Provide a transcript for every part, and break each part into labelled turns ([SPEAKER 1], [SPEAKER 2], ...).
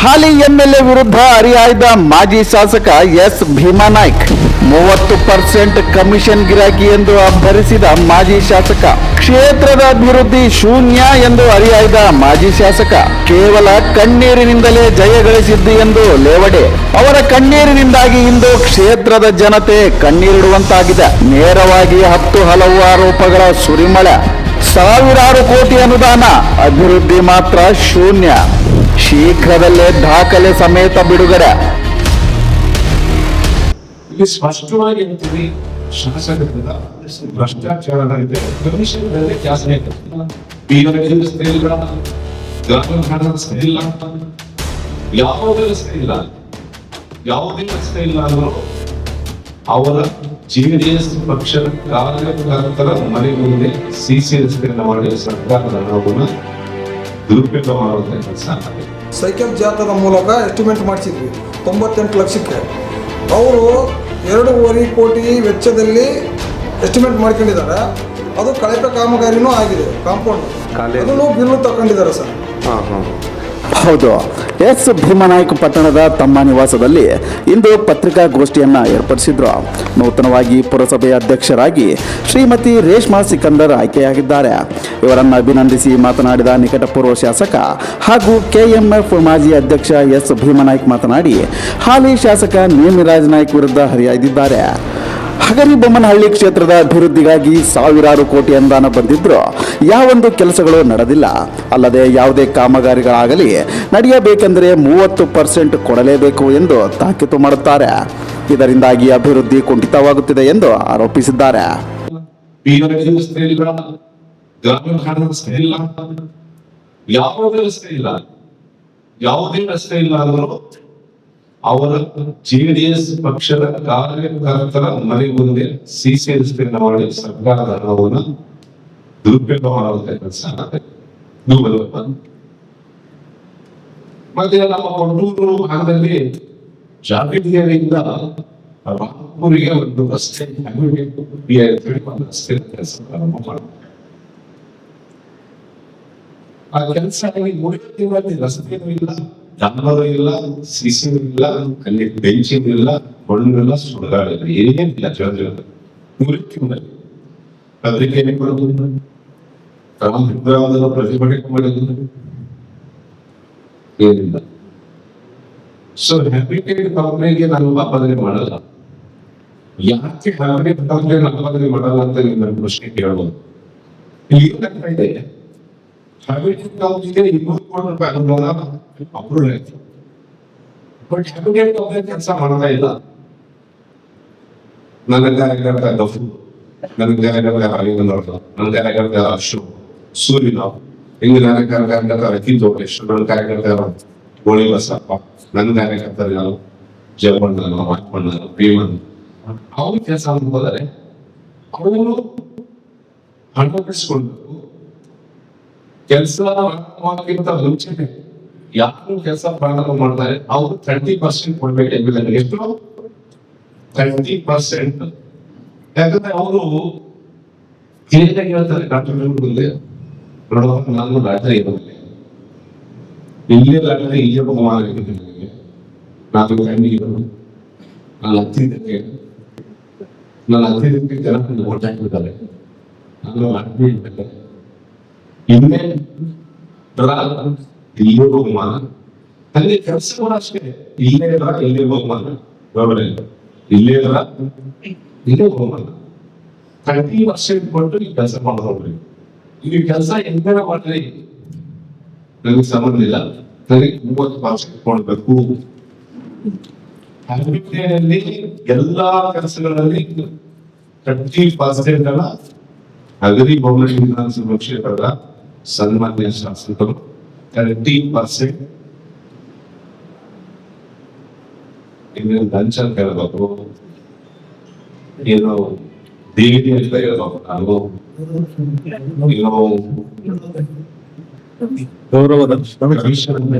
[SPEAKER 1] ಹಾಲಿ MLA ವಿರುದ್ಧ ಹರಿಹಾಯ್ದ ಮಾಜಿ ಶಾಸಕ ಎಸ್ ಭೀಮಾನಾಯ್ಕ್. 30% ಕಮಿಷನ್ ಗಿರಾಕಿ ಎಂದು ಅಬ್ಬರಿಸಿದ ಮಾಜಿ ಶಾಸಕ. ಕ್ಷೇತ್ರದ ಅಭಿವೃದ್ಧಿ ಶೂನ್ಯ ಎಂದು ಹರಿಹಾಯ್ದ ಮಾಜಿ ಶಾಸಕ. ಕೇವಲ ಕಣ್ಣೀರಿನಿಂದಲೇ ಜಯ ಗಳಿಸಿದ್ದು ಎಂದು ಲೇವಡೆ. ಅವರ ಕಣ್ಣೀರಿನಿಂದಾಗಿ ಇಂದು ಕ್ಷೇತ್ರದ ಜನತೆ ಕಣ್ಣೀರಿಡುವಂತಾಗಿದೆ. ನೇರವಾಗಿ 10 ಹಲವು ಆರೋಪಗಳ ಸುರಿಮಳೆ. ಸಾವಿರಾರು ಕೋಟಿ ಅನುದಾನ, ಅಭಿವೃದ್ಧಿ ಮಾತ್ರ ಶೂನ್ಯ. ಶೀಘ್ರದಲ್ಲೇ ದಾಖಲೆ ಸಮೇತ ಬಿಡುಗಡೆ.
[SPEAKER 2] ಇಲ್ಲಿ ಸ್ಪಷ್ಟವಾಗಿ ಹೇಳ್ತೀವಿ, ಶಾಸಕರಿಂದ ಭ್ರಷ್ಟಾಚಾರ ಇದೆ, ಕಮಿಷನ್ಗಳಲ್ಲಿ ಜಾಸ್ತಿ ಯಾವುದೇ ರಸ್ತೆ ಇಲ್ಲ ಅಂದ್ರು ಅವರ ಜೆಡಿಎಸ್ ಪಕ್ಷದ ಕಾರ್ಯಕರ್ತರ ಮನೆ ಮುಂದೆ ಸಿಸಿ ರಸ್ತೆಯನ್ನು ಮಾಡಿದ ಸರ್ಕಾರದ ಹಣವನ್ನು ದುರುಪಯೋಗ ಮಾಡುವಂತ ಕೆಲಸ.
[SPEAKER 3] ಸೈಕಲ್ ಜಾಥಾದ ಮೂಲಕ ಎಸ್ಟಿಮೇಟ್ ಮಾಡಿಸಿದ್ವಿ 98 ಲಕ್ಷಕ್ಕೆ. ಅವರು 2.5 ಕೋಟಿ ವೆಚ್ಚದಲ್ಲಿ ಎಸ್ಟಿಮೇಟ್ ಮಾಡ್ಕೊಂಡಿದ್ದಾರೆ. ಅದು ಕಳಪೆ ಕಾಮಗಾರಿನೂ ಆಗಿದೆ. ಕಾಂಪೌಂಡ್ ಅದನ್ನು ಬಿಲ್ಲು ತಗೊಂಡಿದ್ದಾರೆ ಸರ್.
[SPEAKER 1] ಹೌದು, ಎಸ್ ಭೀಮಾನಾಯ್ಕ್ ಪಟ್ಟಣದ ತಮ್ಮ ನಿವಾಸದಲ್ಲಿ ಇಂದು ಪತ್ರಿಕಾಗೋಷ್ಠಿಯನ್ನು ಏರ್ಪಡಿಸಿದ್ರು. ನೂತನವಾಗಿ ಪುರಸಭೆ ಅಧ್ಯಕ್ಷರಾಗಿ ಶ್ರೀಮತಿ ರೇಷ್ಮಾ ಸಿಕಂದರ್ ಆಯ್ಕೆಯಾಗಿದ್ದಾರೆ. ಇವರನ್ನು ಅಭಿನಂದಿಸಿ ಮಾತನಾಡಿದ ನಿಕಟಪೂರ್ವ ಶಾಸಕ ಹಾಗೂ ಕೆಎಂಎಫ್ ಮಾಜಿ ಅಧ್ಯಕ್ಷ ಎಸ್ ಭೀಮಾನಾಯ್ಕ್ ಮಾತನಾಡಿ, ಹಾಲಿ ಶಾಸಕ ನೇಮಿರಾಜ್ ನಾಯ್ಕ್ ವಿರುದ್ಧ ಹರಿಹಾಯ್ದಿದ್ದಾರೆ. ಹಗರಿಬೊಮ್ಮನಹಳ್ಳಿ ಕ್ಷೇತ್ರದ ಅಭಿವೃದ್ಧಿಗಾಗಿ ಸಾವಿರಾರು ಕೋಟಿ ಅನುದಾನ ಬಂದಿದ್ರು ಯಾವೊಂದು ಕೆಲಸಗಳು ನಡೆದಿಲ್ಲ. ಅಲ್ಲದೆ ಯಾವುದೇ ಕಾಮಗಾರಿಗಳಾಗಲಿ ನಡೆಯಬೇಕೆಂದರೆ 30% ಕೊಡಲೇಬೇಕು ಎಂದು ತಾಕೀತು ಮಾಡುತ್ತಾರೆ. ಇದರಿಂದಾಗಿ ಅಭಿವೃದ್ಧಿ ಕುಂಠಿತವಾಗುತ್ತಿದೆ ಎಂದು ಆರೋಪಿಸಿದ್ದಾರೆ.
[SPEAKER 2] ಯಾವುದೇ ರಸ್ತೆ ಇಲ್ಲ ಅಂದ್ರು ಅವರ ಜೆಡಿಎಸ್ ಪಕ್ಷದ ಕಾರ್ಯಕರ್ತರ ಮನೆ ಮುಂದೆ ಸಿಸಿ ರಸ್ತೆಯನ್ನು ಮಾಡಿ ಸರ್ಕಾರದ ಹಣವನ್ನು ದುರುಪಯೋಗ ಮಾಡುವಂತ ಕೆಲಸ. ಮತ್ತೆ ನಮ್ಮ ಕೊಟ್ಟೂರು ಭಾಗದಲ್ಲಿ ಜಾಗೃತಿಯಿಂದ ರಾಮಪುರಿಗೆ ಒಂದು ರಸ್ತೆ ಕೆಲಸ ಪ್ರಾರಂಭ ಮಾಡ. ಆ ಕೆಲಸ 3 ತಿಂಗಳಲ್ಲಿ ರಸ್ತೆನೂ ಇಲ್ಲ, ಡಾಂಬರು ಇಲ್ಲ, ಸಿಸಿ ಇಲ್ಲ, ಅಲ್ಲಿ ಬೆಂಚಿನೂ ಇಲ್ಲ, ಮಣ್ಣು ಸುಡಗಾಡಿಲ್ಲ, ಏನೇನಿಲ್ಲ. 3 ತಿಂಗಳಲ್ಲಿ ಅದಕ್ಕೆ ಏನೇ ಮಾಡೋದು, ಪ್ರತಿಭಟನೆ ಮಾಡಿದ್ರು ಏನಿಲ್ಲ. ಸೊ ಹ್ಯಾಬಿಟೇಟ್ ಕಂಪ್ನಿಗೆ ನಾನು ಆಪಾದನೆ ಮಾಡಲ್ಲ. ಯಾಕೆ ಹ್ಯಾಬಿಟೇಟ್ ಕಂಪ್ನಿ ಆಪಾದನೆ ಮಾಡಲ್ಲ ಅಂತ ನೀವು ನನ್ನ ಪ್ರಶ್ನೆ ಕೇಳಬಹುದು. ಇಲ್ಲಿ ಏನಾಗ್ತಾ ಇದೆ, ಹ್ಯಾಬಿಟೇಟ್ ಕಂಪ್ನಿಗೆ 200 ಕೋಟಿ ರೂಪಾಯಿ ಅನುದಾನ ಅಪ್ರೂವಲ್ ಆಯ್ತು. ಬಟ್ ಹ್ಯಾಬಿಟೇಟ್ ಕಂಪ್ನಿ ಕೆಲಸ ಮಾಡ್ತಾ ಇಲ್ಲ. ನನ್ನ ಕಾರ್ಯಕರ್ತ ಗಫು, ನನ್ನ ಕಾರ್ಯಕರ್ತ ಹರಿವಂದ್ರ, ನನ್ನ ಕಾರ್ಯಕರ್ತ ಅಶೋಕ್, ಸೂರ್ಯರಾವ್, ಹಿಂಗೆ ನನ್ನ ಕಾರ್ಯಕರ್ತ ಅಖಿಲ್ ಜೋಗೇಶ್, ನನ್ನ ಕಾರ್ಯಕರ್ತ ಗೋಳಿ ಬಸಪ್ಪ, ನನ್ನ ಕಾರ್ಯಕರ್ತ ಜಯಮಣ್ಣ, ವಾಟ್ಮಣ್ಣ, ಭೀಮಣ್ಣ, ಅವ್ರು ಕೆಲಸ ಹೋದರೆ ಅವರು ಹಣ ಬಿಡಿಸ್ಕೊಳ್ಬೇಕು. ಕೆಲಸ ಪ್ರಾರಂಭಕ್ಕಿಂತ ಮುಂಚೆನೆ ಯಾರು ಕೆಲಸ ಪ್ರಾರಂಭ ಮಾಡ್ತಾರೆ ಅವರು 30% ಕೊಡ್ಬೇಕು. ಎಷ್ಟು? 30%. ಯಾಕಂದ್ರೆ ಅವರು ಹೇಗೆ ಹೇಳ್ತಾರೆ ಡಾಕ್ಟರ್ ಮುಂದೆ, ನೋಡೋಕೆ ನಾನು ಡಾಕ್ಟರ್ ಇರೋದಿಲ್ಲ, ಇಲ್ಲೇ ಡಾಕ್ಟರ್ ಇಲ್ಲೇ ಬಹುಮಾನ ನನಗೆ, ನಾನು ಕಣ್ಣಿಗೆ ನಾನು ಹತ್ತಿದ್ದಕ್ಕೆ ಜನ ಓಟ್ ಹಾಕಿರ್ತಾರೆ. ನಾನು ಮಾಡ್ತಿದ್ದೆ ಇನ್ನೇ ಇಲ್ಲೇ ಬಹುಮಾನ, ಅಲ್ಲಿ ಕೆಲಸ ಕೂಡ ಅಷ್ಟೇ. ಇಲ್ಲೇ ಇಲ್ಲೇ ಬಹುಮಾನ, ಇಲ್ಲೇ ಬಹುಮಾನ. 30% ಕೊಟ್ಟು ಈ ಕೆಲಸ ಮಾಡೋದ್ರಿ. ಈ ಕೆಲಸ ಎಂತಾರ ಮಾಡ್ರಿ ನನಗೆ ಸಂಬಂಧ ಇಲ್ಲ, ನನಗೆ 30% ಕೊಡ್ಬೇಕು. ಹ್ಯಾಬಿಟೇಟ್ನಲ್ಲಿ ಎಲ್ಲಾ ಕೆಲಸಗಳಲ್ಲಿ 30% ಹಗರಿಬೊಮ್ಮನಹಳ್ಳಿ ವಿಧಾನಸಭಾ ಕ್ಷೇತ್ರದ ಸನ್ಮಾನ್ಯ ಶಾಸಕರು 30% ಇನ್ನು ಲಂಚ ಕೇಳಬೇಕು, ಏನೋ ದೇವಿಗೆ ಅಂತ ಹೇಳ್ಬೇಕು, ನಾನು ಏನೋ ಗೌರವದ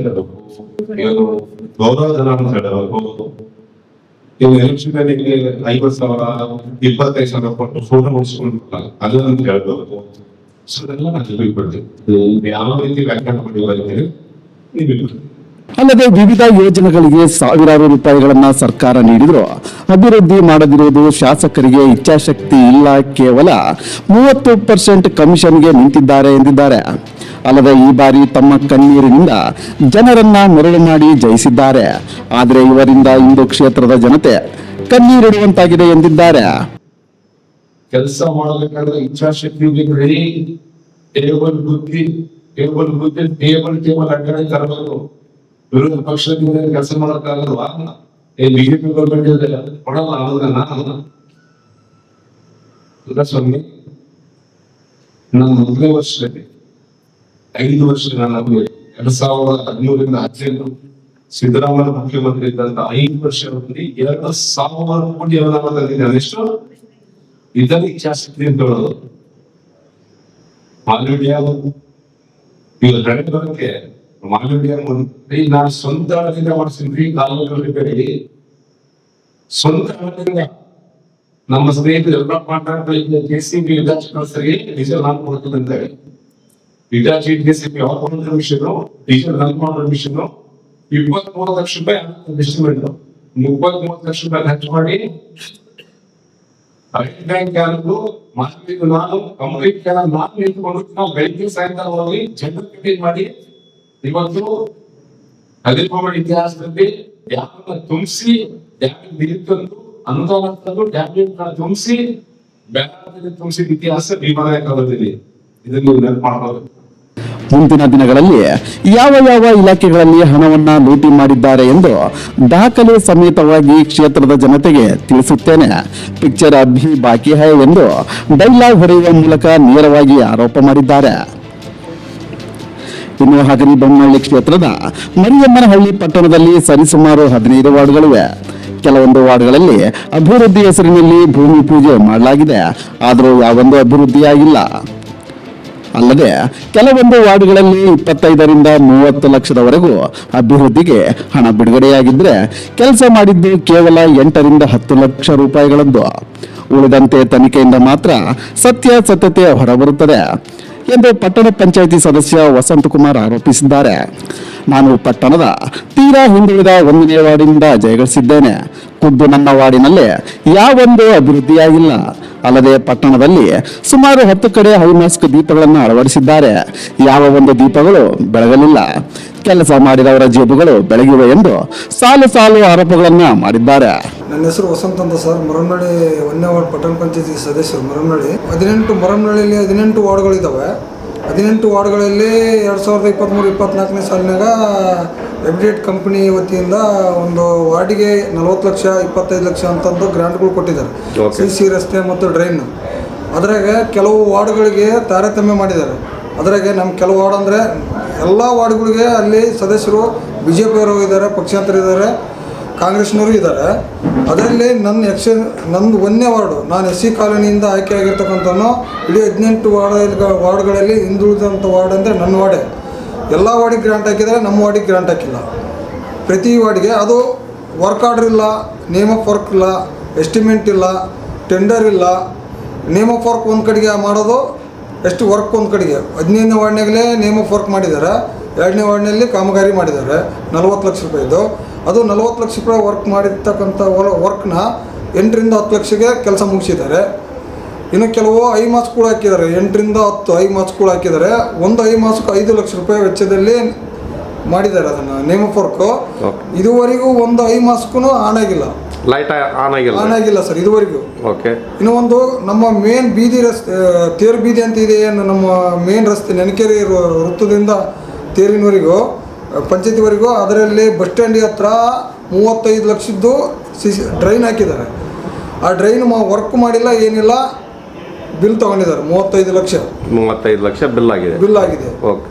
[SPEAKER 2] ಏನು ಗೌರವಧನ ಅಂತ ಹೇಳಬೇಕು. ಇನ್ನು ಎಲೆಕ್ಷನ್ 50,000 25,000 ಕೊಟ್ಟು ಫೋಟೋ ಮುಗಿಸ್ಕೊಂಡು ಅದನ್ನು ಹೇಳ್ಬೇಕು. ಸೊ ಅದೆಲ್ಲ ನಾನು ಬಿಡ್ತೀವಿ. ಯಾವ ರೀತಿ ವ್ಯಾಖ್ಯಾನ ಮಾಡಿ ನೀವು
[SPEAKER 1] ಅಲ್ಲದೆ ವಿವಿಧ ಯೋಜನೆಗಳಿಗೆ ಸಾವಿರಾರು ರೂಪಾಯಿಗಳನ್ನ ಸರ್ಕಾರ ನೀಡಿದ್ರು ಅಭಿವೃದ್ಧಿ ಮಾಡದಿರುವುದು ಶಾಸಕರಿಗೆ ಇಚ್ಛಾಶಕ್ತಿ ಇಲ್ಲ, ಕೇವಲ 30% ಕಮಿಷನ್ಗೆ ನಿಂತಿದ್ದಾರೆ ಎಂದಿದ್ದಾರೆ. ಅಲ್ಲದೆ ಈ ಬಾರಿ ತಮ್ಮ ಕಣ್ಣೀರಿನಿಂದ ಜನರನ್ನ ಮರಳು ಮಾಡಿ ಜಯಿಸಿದ್ದಾರೆ. ಆದರೆ ಇವರಿಂದ ಇಂದು ಕ್ಷೇತ್ರದ ಜನತೆ ಕಣ್ಣೀರಿಡುವಂತಾಗಿದೆ ಎಂದಿದ್ದಾರೆ.
[SPEAKER 2] ಕೆಲಸ ಮಾಡಬೇಕಾದ್ರೆ ಇಚ್ಛಾಶಕ್ತಿ ಬೇಕು. ಟೇಬಲ್ ಬುದ್ಧಿ ಟೇಬಲ್ ಅಡ್ಡಾಡಿ ತರಬೇಕು. ವಿರೋಧ ಪಕ್ಷದಿಂದ ಕೆಲಸ ಮಾಡಕ್ಕಾಗಲ್ವಾ? ಬಿಜೆಪಿ ಗೌರ್ಮೆಂಟ್ ಕೊಡಲ್ಲ ಅಲ್ಲ ಸ್ವಾಮಿ. ನನ್ನ ಮೊದಲನೇ ವರ್ಷದಲ್ಲಿ 5 ವರ್ಷ ನಾನು 2013ರಿಂದ 18 ಸಿದ್ದರಾಮಯ್ಯ ಮುಖ್ಯಮಂತ್ರಿ ಇದ್ದಂತ 5 ವರ್ಷದಲ್ಲಿ 2,000 ಕೋಟಿ ಅನುದಾನ ತಂದಿದ್ದಾರೆ. ಎಷ್ಟು ಇದನ್ನು ಇಚ್ಛಾಶಕ್ತಿ ಅಂತ ಹೇಳೋದು. ಮಾಲ್ಗುಡಿ ಈಗ ಬರೋಕ್ಕೆ ಮಾಲ್ಗುಡಿ ನಾನು ಸ್ವಂತ ಹಣದಿಂದ ಮಾಡಿಸಿದ್ವಿ. ಕಾಲುವೆ ಸ್ವಂತ ಹಣದಿಂದ ನಮ್ಮ ಸ್ನೇಹಿತರು ಎಲ್ಲ ಪಾರ್ಟ್ನರ್ಗಳಿಗೆ JCB ಕಳಿಸರಿಗೆ ಡೀಸೆಲ್ ನಾನ್ ಕೊಡ್ತದೆ. ಇಟಾಚಿ JCB ಮಿಷನ್ ಡೀಸೆಲ್ ನಾನ್ ಮಾಡೋ ಮಿಷನ್ 23 ಲಕ್ಷ ರೂಪಾಯಿ ಇನ್ವೆಸ್ಟ್ಮೆಂಟ್. 33 ಲಕ್ಷ ರೂಪಾಯಿ ಖರ್ಚು ಮಾಡಿ ಬ್ಯಾಂಕ್ ಯಾರು ಮಾರ್ಕೆಟ್ ನಾನು ಕಂಪ್ಲೀಟ್ ನಾನು ನಿಂತ್ಕೊಂಡು ನಾವು ಬೆಳಿಗ್ಗೆ ಸಾಯಂಕಾಲ ಹೋಗಿ ಜನರಲ್ ಮೀಟಿಂಗ್ ಮಾಡಿ ಇವತ್ತು ಅಗ್ರಿಕಲ್ಚರ್ ಇತಿಹಾಸದಲ್ಲಿ ಡ್ಯಾಮ್ ತುಂಬಿಸಿ ಡ್ಯಾಮ್ ನೀರು ತಂದು ಅನುದಾನ ತಂದು ಡ್ಯಾಮ್ ತುಂಬಿಸಿ ಬೆಳಗಾವಿಯಲ್ಲಿ ತುಂಬಿಸಿದ ಇತಿಹಾಸ ಭೀಮನಾಯಕದಲ್ಲಿ. ಇದನ್ನು ನೆನಪು ಮಾಡಬಹುದು.
[SPEAKER 1] ಮುಂದಿನ ದಿನಗಳಲ್ಲಿ ಯಾವ ಯಾವ ಇಲಾಖೆಗಳಲ್ಲಿ ಹಣವನ್ನ ಲೂಟಿ ಮಾಡಿದ್ದಾರೆ ಎಂದು ದಾಖಲೆ ಸಮೇತವಾಗಿ ಕ್ಷೇತ್ರದ ಜನತೆಗೆ ತಿಳಿಸುತ್ತೇನೆ. ಪಿಕ್ಚರ್ ಅಭಿ ಬಾಕಿ ಹೈ ಎಂದು ಡೈಲಾಗ್ ಹೊಡೆಯುವ ಮೂಲಕ ನೇರವಾಗಿ ಆರೋಪ ಮಾಡಿದ್ದಾರೆ. ಇನ್ನು ಹಗರಿಬೊಮ್ಮನಹಳ್ಳಿ ಕ್ಷೇತ್ರದ ಮರಿಯಮ್ಮನಹಳ್ಳಿ ಪಟ್ಟಣದಲ್ಲಿ ಸರಿಸುಮಾರು 15 ವಾರ್ಡ್ಗಳಿವೆ. ಕೆಲವೊಂದು ವಾರ್ಡ್ಗಳಲ್ಲಿ ಅಭಿವೃದ್ಧಿ ಹೆಸರಿನಲ್ಲಿ ಭೂಮಿ ಪೂಜೆ ಮಾಡಲಾಗಿದೆ, ಆದರೂ ಯಾವೊಂದು ಅಭಿವೃದ್ಧಿಯಾಗಿಲ್ಲ. ಅಲ್ಲದೆ ಕೆಲವೊಂದು ವಾರ್ಡ್ಗಳಲ್ಲಿ 25ರಿಂದ 30 ಲಕ್ಷದವರೆಗೂ ಅಭಿವೃದ್ಧಿಗೆ ಹಣ ಬಿಡುಗಡೆಯಾಗಿದ್ರೆ ಕೆಲಸ ಮಾಡಿದ್ದು ಕೇವಲ 8ರಿಂದ 10 ಲಕ್ಷ ರೂಪಾಯಿಗಳದ್ದು. ಉಳಿದಂತೆ ತನಿಖೆಯಿಂದ ಮಾತ್ರ ಸತ್ಯಾಸತ್ಯತೆ ಹೊರಬರುತ್ತದೆ ಎಂದು ಪಟ್ಟಣ ಪಂಚಾಯಿತಿ ಸದಸ್ಯ ವಸಂತಕುಮಾರ್ ಆರೋಪಿಸಿದ್ದಾರೆ. ನಾನು ಪಟ್ಟಣದ ತೀರಾ ಹಿಂದುಳಿದ 1ನೇ ವಾರ್ಡಿನಿಂದ ಜಯಗಳಿಸಿದ್ದೇನೆ. ಖುದ್ದು ನನ್ನ ವಾರ್ಡಿನಲ್ಲಿ ಯಾವೊಂದು ಅಭಿವೃದ್ಧಿಯಾಗಿಲ್ಲ. ಅಲ್ಲದೆ ಪಟ್ಟಣದಲ್ಲಿ ಸುಮಾರು 10 ಕಡೆ ಹೈಮಾಸ್ಕ್ ದೀಪಗಳನ್ನು ಅಳವಡಿಸಿದ್ದಾರೆ. ಯಾವ ಒಂದು ದೀಪಗಳು ಬೆಳಗಲಿಲ್ಲ. ಕೆಲಸ ಮಾಡಿದವರ ಜೇಬುಗಳು ಬೆಳಗಿವೆ ಎಂದು ಸಾಲು ಆರೋಪಗಳನ್ನ ಮಾಡಿದ್ದಾರೆ.
[SPEAKER 3] ನನ್ನ ಹೆಸರು ವಸಂತ ಅಂತ ಸರ್. ಮರಮ್ನಳ್ಳಿ 1ನೇ ವಾರ್ಡ್ ಪಟ್ಟಣ ಪಂಚಾಯತಿ ಸದಸ್ಯರು. ಮರಮ್ನಳ್ಳಿ 18 18 ವಾರ್ಡ್ಗಳಿದ್ದಾವೆ. 18 ವಾರ್ಡ್ಗಳಲ್ಲಿ 2023-24ನೇ ಸಾಲಿನಾಗ ಎಬ್ಡೇಟ್ ಕಂಪನಿ ವತಿಯಿಂದ ಒಂದು ವಾರ್ಡಿಗೆ 40 ಲಕ್ಷ 25 ಲಕ್ಷ ಅಂತಂದು ಗ್ರಾಂಟ್ಗಳು ಕೊಟ್ಟಿದ್ದಾರೆ. CC ರಸ್ತೆ ಮತ್ತು ಡ್ರೈನ್. ಅದ್ರಾಗ ಕೆಲವು ವಾರ್ಡ್ಗಳಿಗೆ ತಾರತಮ್ಯ ಮಾಡಿದ್ದಾರೆ. ಅದ್ರಾಗೆ ನಮ್ಮ ಕೆಲವು ವಾರ್ಡ್ ಅಂದರೆ ಎಲ್ಲ ವಾರ್ಡ್ಗಳಿಗೆ ಅಲ್ಲಿ ಸದಸ್ಯರು BJP ಅವರು ಇದ್ದಾರೆ, ಪಕ್ಷಾಂತರ ಇದ್ದಾರೆ, ಕಾಂಗ್ರೆಸ್ನವರು ಇದ್ದಾರೆ. ಅದರಲ್ಲಿ ನಂದು 1ನೇ ವಾರ್ಡು, ನಾನು SC ಕಾಲೋನಿಯಿಂದ ಆಯ್ಕೆ ಆಗಿರ್ತಕ್ಕಂಥವನು. ಇಡೀ 18 ವಾರ್ಡ್ಗಳಲ್ಲಿ ಹಿಂದುಳಿದಂಥ ವಾರ್ಡ್ ಅಂದರೆ ನನ್ನ ವಾರ್ಡೇ. ಎಲ್ಲ ವಾರ್ಡಿಗೆ ಗ್ರಾಂಟ್ ಹಾಕಿದರೆ ನಮ್ಮ ವಾರ್ಡಿಗೆ ಗ್ರಾಂಟ್ ಹಾಕಿಲ್ಲ. ಪ್ರತಿ ವಾರ್ಡಿಗೆ ಅದು ವರ್ಕ್ ಆರ್ಡರ್ ಇಲ್ಲ, ನೇಮ್ ಆಫ್ ವರ್ಕ್ ಇಲ್ಲ, ಎಸ್ಟಿಮೇಟ್ ಇಲ್ಲ, ಟೆಂಡರ್ ಇಲ್ಲ. ನೇಮ್ ಆಫ್ ವರ್ಕ್ ಒಂದು ಕಡೆಗೆ ಮಾಡೋದು, ಎಷ್ಟು ವರ್ಕ್ ಒಂದು ಕಡೆಗೆ. 15ನೇ ವಾರ್ಡ್ನಾಗಲೇ ನೇಮ್ ಆಫ್ ವರ್ಕ್ ಮಾಡಿದ್ದಾರೆ. 2ನೇ ವಾರ್ಡ್ನಲ್ಲಿ ಕಾಮಗಾರಿ ಮಾಡಿದ್ದಾರೆ 40 ಲಕ್ಷ ರೂಪಾಯಿದು. ಅದು 40 ಲಕ್ಷ ರೂಪಾಯಿ ವರ್ಕ್ ಮಾಡಿರ್ತಕ್ಕಂಥ ವರ್ಕ್ನ 8ರಿಂದ 10 ಲಕ್ಷಕ್ಕೆ ಕೆಲಸ ಮುಗಿಸಿದ್ದಾರೆ. ಇನ್ನು ಕೆಲವು ಹೈಮಾಸ್ಕ್ಗಳು ಹಾಕಿದ್ದಾರೆ. 8ರಿಂದ 10 ಹೈಮಾಸ್ಕ್ಗಳು ಹಾಕಿದ್ದಾರೆ. ಒಂದು ಹೈಮಾಸ್ಕ್ 5 ಲಕ್ಷ ರೂಪಾಯಿ ವೆಚ್ಚದಲ್ಲಿ ಮಾಡಿದ್ದಾರೆ ಅದನ್ನು ನೇಮ್ ಆಫ್ ವರ್ಕು. ಇದುವರೆಗೂ ಒಂದು ಹೈಮಾಸ್ಕು ಆನ್ ಆಗಿಲ್ಲ,
[SPEAKER 4] ಲೈಟ್ ಆನ್
[SPEAKER 3] ಆಗಿಲ್ಲ ಸರ್ ಇದುವರೆಗೂ.
[SPEAKER 4] ಓಕೆ.
[SPEAKER 3] ಇನ್ನು ಒಂದು ನಮ್ಮ ಮೇನ್ ಬೀದಿ ರಸ್ತೆ, ತೇರು ಬೀದಿ ಅಂತ ಇದೆ, ನಮ್ಮ ಮೇನ್ ರಸ್ತೆ ನೆನಕೆರೆ ವೃತ್ತದಿಂದ ತೇರಿನವರೆಗೂ ಪಂಚಾಯತಿವರೆಗೂ, ಅದರಲ್ಲಿ ಬಸ್ ಸ್ಟ್ಯಾಂಡಿಗೆ ಹತ್ರ 35 ಲಕ್ಷದ್ದು ಡ್ರೈನ್ ಹಾಕಿದ್ದಾರೆ. ಆ ಡ್ರೈನ್ ವರ್ಕ್ ಮಾಡಿಲ್ಲ, ಏನಿಲ್ಲ, ಬಿಲ್ ತಗೊಂಡಿದ್ದಾರೆ 35 ಲಕ್ಷ
[SPEAKER 4] ಬಿಲ್ ಆಗಿದೆ.
[SPEAKER 3] ಓಕೆ.